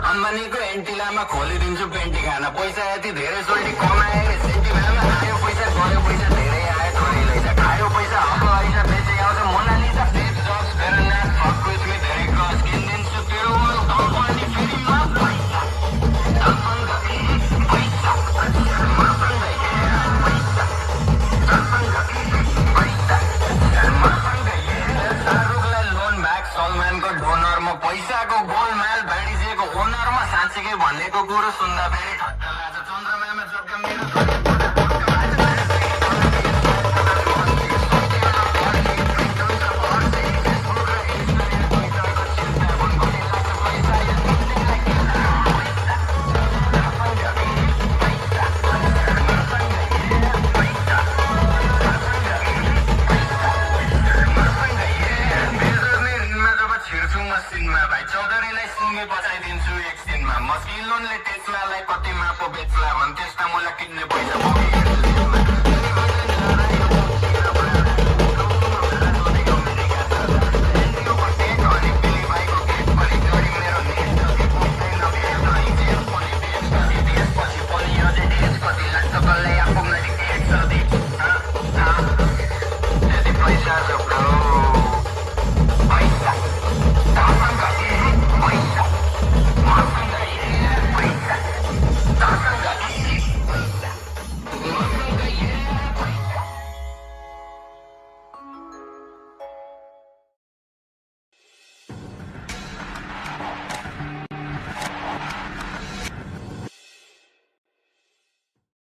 अम्बानीको एन्टिलामा खोलिदिन्छु panty खाना पैसा यति धेरै सोल्टी कमाए सेन्टी बेलामा आयो पैसा गयो पैसा धेरै आयो थोरै लैजा खायो पैसा अब ऐसा बेचे आउँछ मोनालिसा सेट जब्स बेरना फक विथ मी धेरै क्रस किनिदिन्छु तेरो मन कम्पनी फेरि म पैसा दर्पण गए पैसा मसँग पैसा दर्पण गए पैसा मसँग शाहरुखलाई लोन ब्याग सलमानको डोनरमा पैसाको गोलमाल बाँडिसकेको ओनरमा साँच्चीकै भनेको कुरो सुन्दा फेरि